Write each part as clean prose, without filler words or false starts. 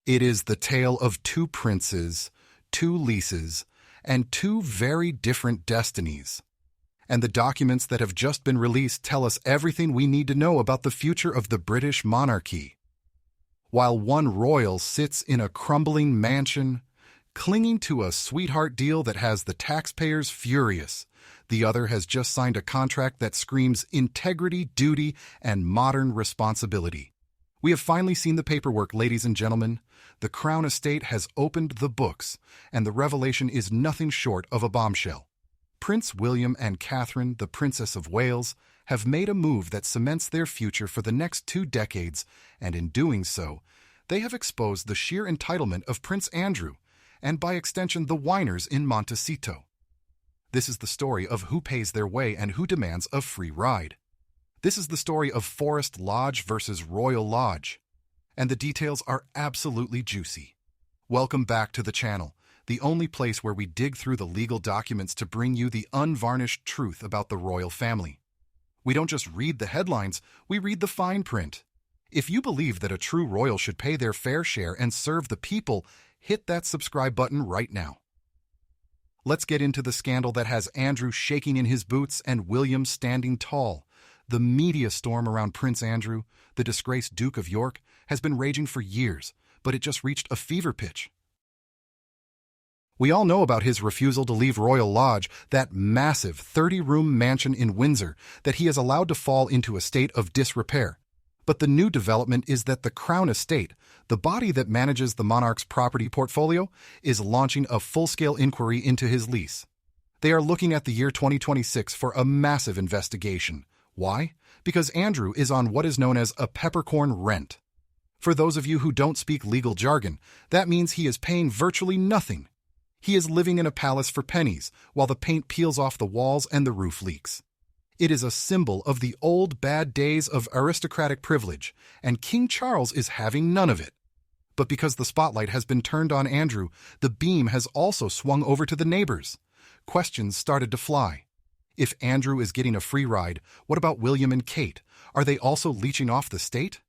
It is the tale of two princes, two leases, and two very different destinies. And the documents that have just been released tell us everything we need to know about the future of the British monarchy. While one royal sits in a crumbling mansion, clinging to a sweetheart deal that has the taxpayers furious, the other has just signed a contract that screams integrity, duty, and modern responsibility. We have finally seen the paperwork, ladies and gentlemen. The Crown Estate has opened the books, and the revelation is nothing short of a bombshell. Prince William and Catherine, the Princess of Wales, have made a move that cements their future for the next 2 decades, and in doing so, they have exposed the sheer entitlement of Prince Andrew, and by extension the whiners in Montecito. This is the story of who pays their way and who demands a free ride. This is the story of Forest Lodge versus Royal Lodge, and the details are absolutely juicy. Welcome back to the channel, the only place where we dig through the legal documents to bring you the unvarnished truth about the royal family. We don't just read the headlines, we read the fine print. If you believe that a true royal should pay their fair share and serve the people, hit that subscribe button right now. Let's get into the scandal that has Andrew shaking in his boots and William standing tall. The media storm around Prince Andrew, the disgraced Duke of York, has been raging for years, but it just reached a fever pitch. We all know about his refusal to leave Royal Lodge, that massive 30-room mansion in Windsor that he has allowed to fall into a state of disrepair. But the new development is that the Crown Estate, the body that manages the monarch's property portfolio, is launching a full-scale inquiry into his lease. They are looking at the year 2026 for a massive investigation. Why? Because Andrew is on what is known as a peppercorn rent. For those of you who don't speak legal jargon, that means he is paying virtually nothing. He is living in a palace for pennies, while the paint peels off the walls and the roof leaks. It is a symbol of the old bad days of aristocratic privilege, and King Charles is having none of it. But because the spotlight has been turned on Andrew, the beam has also swung over to the neighbors. Questions started to fly. If Andrew is getting a free ride, what about William and Kate? Are they also leeching off the state?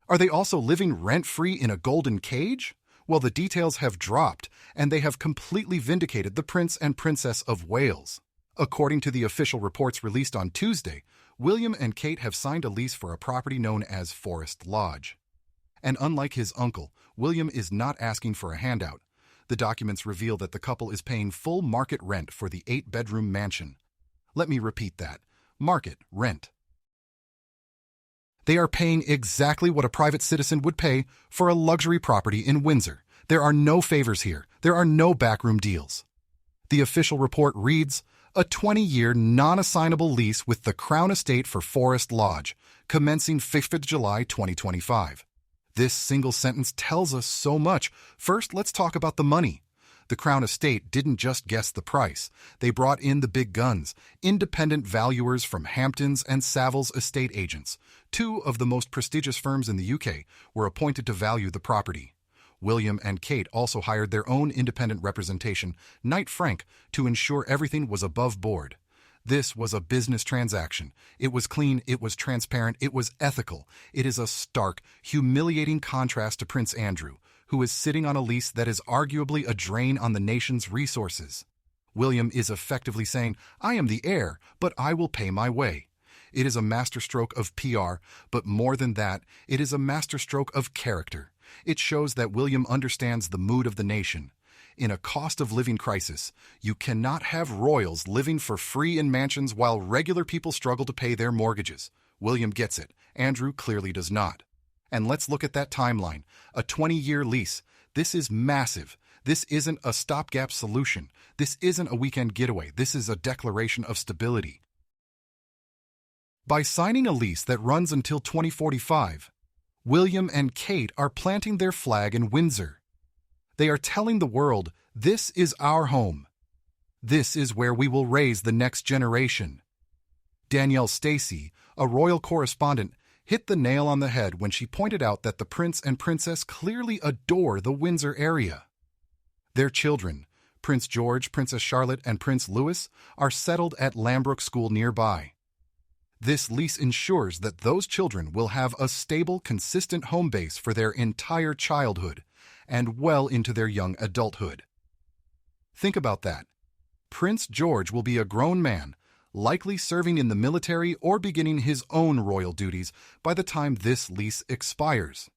Are they also living rent-free in a golden cage? Well, the details have dropped, and they have completely vindicated the Prince and Princess of Wales. According to the official reports released on Tuesday, William and Kate have signed a lease for a property known as Forest Lodge. And unlike his uncle, William is not asking for a handout. The documents reveal that the couple is paying full market rent for the 8-bedroom mansion. Let me repeat that. Market rent. They are paying exactly what a private citizen would pay for a luxury property in Windsor. There are no favors here. There are no backroom deals. The official report reads, a 20-year non-assignable lease with the Crown Estate for Forest Lodge, commencing 5th of July 2025. This single sentence tells us so much. First, let's talk about the money. The Crown Estate didn't just guess the price. They brought in the big guns, independent valuers from Hampton's and Savills estate agents. 2 of the most prestigious firms in the UK were appointed to value the property. William and Kate also hired their own independent representation, Knight Frank, to ensure everything was above board. This was a business transaction. It was clean, it was transparent, it was ethical. It is a stark, humiliating contrast to Prince Andrew, who is sitting on a lease that is arguably a drain on the nation's resources. William is effectively saying, I am the heir, but I will pay my way. It is a masterstroke of PR, but more than that, it is a masterstroke of character. It shows that William understands the mood of the nation. In a cost-of-living crisis, you cannot have royals living for free in mansions while regular people struggle to pay their mortgages. William gets it. Andrew clearly does not. And let's look at that timeline. A 20-year lease. This is massive. This isn't a stopgap solution. This isn't a weekend getaway. This is a declaration of stability. By signing a lease that runs until 2045, William and Kate are planting their flag in Windsor. They are telling the world, this is our home. This is where we will raise the next generation. Danielle Stacey, a royal correspondent, hit the nail on the head when she pointed out that the prince and princess clearly adore the Windsor area. Their children, Prince George, Princess Charlotte, and Prince Louis, are settled at Lambrook School nearby. This lease ensures that those children will have a stable, consistent home base for their entire childhood. and well into their young adulthood. Think about that. Prince George will be a grown man, likely serving in the military or beginning his own royal duties by the time this lease expires.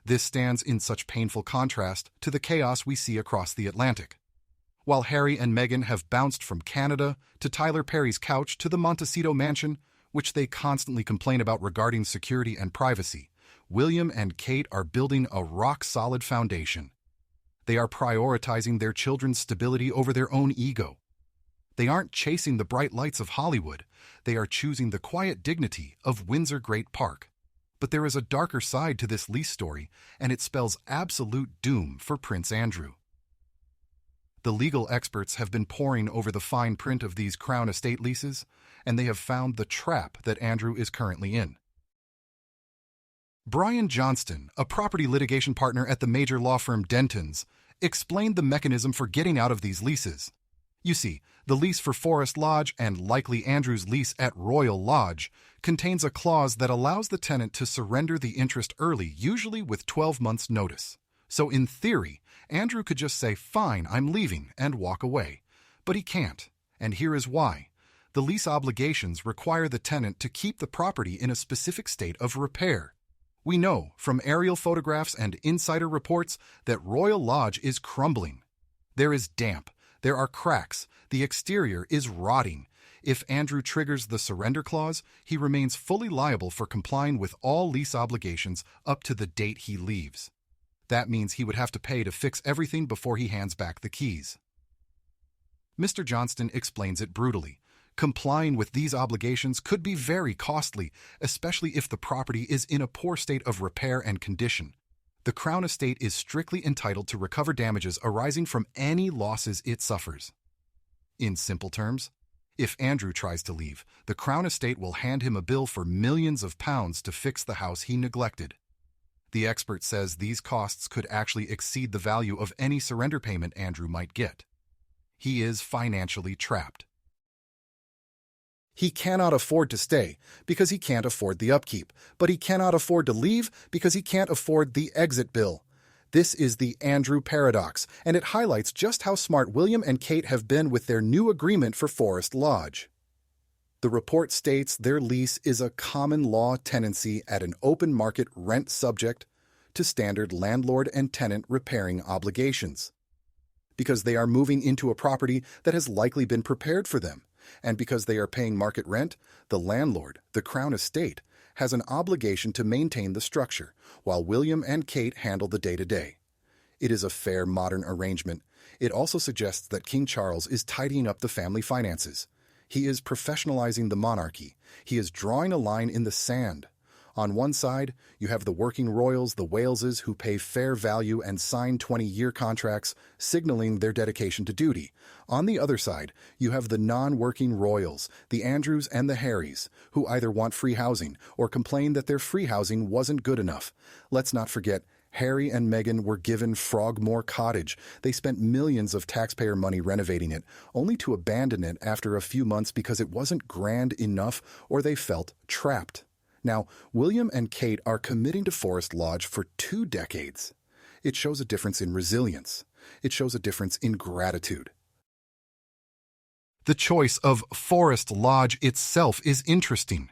This stands in such painful contrast to the chaos we see across the Atlantic. While Harry and Meghan have bounced from Canada to Tyler Perry's couch to the Montecito mansion, which they constantly complain about regarding security and privacy, William and Kate are building a rock-solid foundation. They are prioritizing their children's stability over their own ego. They aren't chasing the bright lights of Hollywood. They are choosing the quiet dignity of Windsor Great Park. But there is a darker side to this lease story, and it spells absolute doom for Prince Andrew. The legal experts have been poring over the fine print of these Crown Estate leases, and they have found the trap that Andrew is currently in. Brian Johnston, a property litigation partner at the major law firm Dentons, explained the mechanism for getting out of these leases. You see, the lease for Forest Lodge and likely Andrew's lease at Royal Lodge contains a clause that allows the tenant to surrender the interest early, usually with 12 months' notice. So in theory, Andrew could just say, "Fine, I'm leaving," and walk away. But he can't, and here is why. The lease obligations require the tenant to keep the property in a specific state of repair. We know from aerial photographs and insider reports that Royal Lodge is crumbling. There is damp, there are cracks, the exterior is rotting. If Andrew triggers the surrender clause, he remains fully liable for complying with all lease obligations up to the date he leaves. That means he would have to pay to fix everything before he hands back the keys. Mr. Johnston explains it brutally. Complying with these obligations could be very costly, especially if the property is in a poor state of repair and condition. The Crown Estate is strictly entitled to recover damages arising from any losses it suffers. In simple terms, if Andrew tries to leave, the Crown Estate will hand him a bill for millions of pounds to fix the house he neglected. The expert says these costs could actually exceed the value of any surrender payment Andrew might get. He is financially trapped. He cannot afford to stay because he can't afford the upkeep, but he cannot afford to leave because he can't afford the exit bill. This is the Andrew paradox, and it highlights just how smart William and Kate have been with their new agreement for Forest Lodge. The report states their lease is a common law tenancy at an open market rent subject to standard landlord and tenant repairing obligations. Because they are moving into a property that has likely been prepared for them, and because they are paying market rent, the landlord, the Crown Estate, has an obligation to maintain the structure, while William and Kate handle the day-to-day. It is a fair modern arrangement. It also suggests that King Charles is tidying up the family finances. He is professionalizing the monarchy. He is drawing a line in the sand. On one side, you have the working royals, the Waleses, who pay fair value and sign 20-year contracts, signaling their dedication to duty. On the other side, you have the non-working royals, the Andrews and the Harrys, who either want free housing or complain that their free housing wasn't good enough. Let's not forget, Harry and Meghan were given Frogmore Cottage. They spent millions of taxpayer money renovating it, only to abandon it after a few months because it wasn't grand enough or they felt trapped. Now, William and Kate are committing to Forest Lodge for 2 decades. It shows a difference in resilience. It shows a difference in gratitude. The choice of Forest Lodge itself is interesting.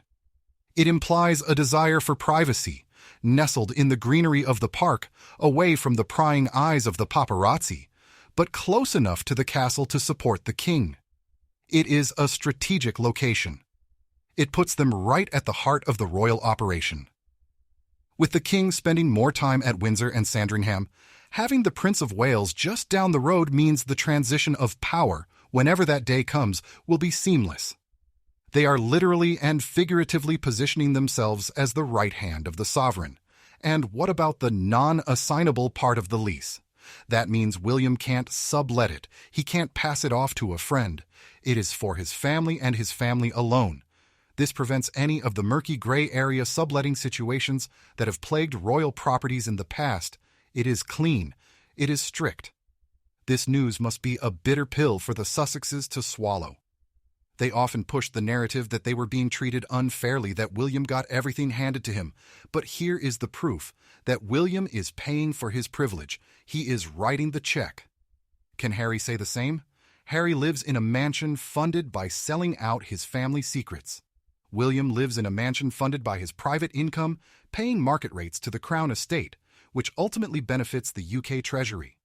It implies a desire for privacy, nestled in the greenery of the park, away from the prying eyes of the paparazzi, but close enough to the castle to support the king. It is a strategic location. It puts them right at the heart of the royal operation. With the king spending more time at Windsor and Sandringham, having the Prince of Wales just down the road means the transition of power, whenever that day comes, will be seamless. They are literally and figuratively positioning themselves as the right hand of the sovereign. And what about the non-assignable part of the lease? That means William can't sublet it. He can't pass it off to a friend. It is for his family and his family alone. This prevents any of the murky gray area subletting situations that have plagued royal properties in the past. It is clean. It is strict. This news must be a bitter pill for the Sussexes to swallow. They often pushed the narrative that they were being treated unfairly, that William got everything handed to him. But here is the proof that William is paying for his privilege. He is writing the check. Can Harry say the same? Harry lives in a mansion funded by selling out his family secrets. William lives in a mansion funded by his private income, paying market rates to the Crown estate, which ultimately benefits the UK Treasury.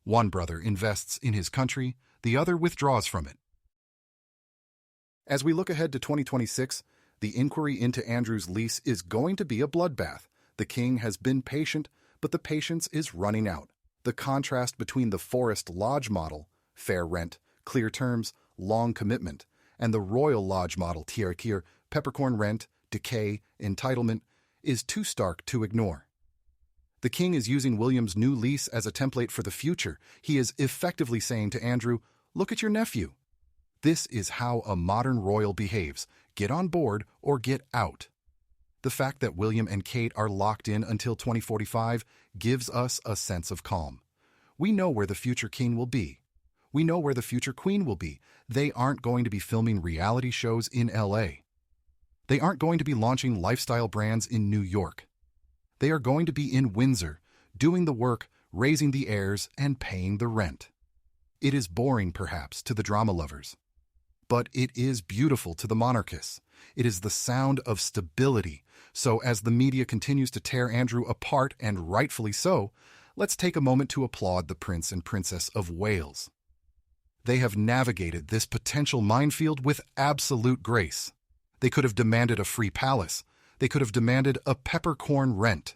One brother invests in his country, the other withdraws from it. As we look ahead to 2026, the inquiry into Andrew's lease is going to be a bloodbath. The king has been patient, but the patience is running out. The contrast between the Forest Lodge model, fair rent, clear terms, long commitment, and the Royal Lodge model, tier, peppercorn rent, decay, entitlement, is too stark to ignore. The king is using William's new lease as a template for the future. He is effectively saying to Andrew, "Look at your nephew. This is how a modern royal behaves. Get on board or get out." The fact that William and Kate are locked in until 2045 gives us a sense of calm. We know where the future king will be. We know where the future queen will be. They aren't going to be filming reality shows in LA. They aren't going to be launching lifestyle brands in New York. They are going to be in Windsor, doing the work, raising the heirs, and paying the rent. It is boring, perhaps, to the drama lovers. But it is beautiful to the monarchists. It is the sound of stability. So as the media continues to tear Andrew apart, and rightfully so, let's take a moment to applaud the Prince and Princess of Wales. They have navigated this potential minefield with absolute grace. They could have demanded a free palace. They could have demanded a peppercorn rent.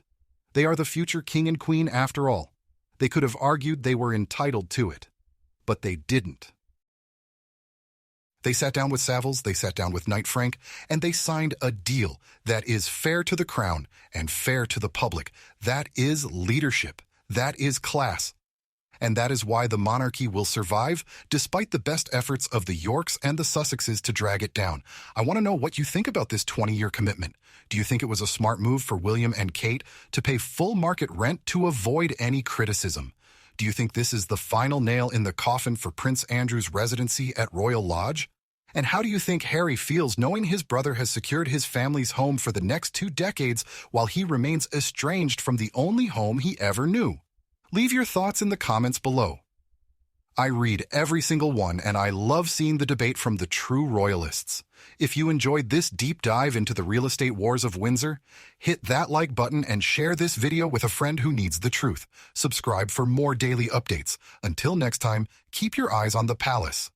They are the future king and queen after all. They could have argued they were entitled to it. But they didn't. They sat down with Savills, they sat down with Knight Frank, and they signed a deal that is fair to the crown and fair to the public. That is leadership. That is class. And that is why the monarchy will survive, despite the best efforts of the Yorks and the Sussexes to drag it down. I want to know what you think about this 20-year commitment. Do you think it was a smart move for William and Kate to pay full market rent to avoid any criticism? Do you think this is the final nail in the coffin for Prince Andrew's residency at Royal Lodge? And how do you think Harry feels knowing his brother has secured his family's home for the next 2 decades while he remains estranged from the only home he ever knew? Leave your thoughts in the comments below. I read every single one, and I love seeing the debate from the true royalists. If you enjoyed this deep dive into the real estate wars of Windsor, hit that like button and share this video with a friend who needs the truth. Subscribe for more daily updates. Until next time, keep your eyes on the palace.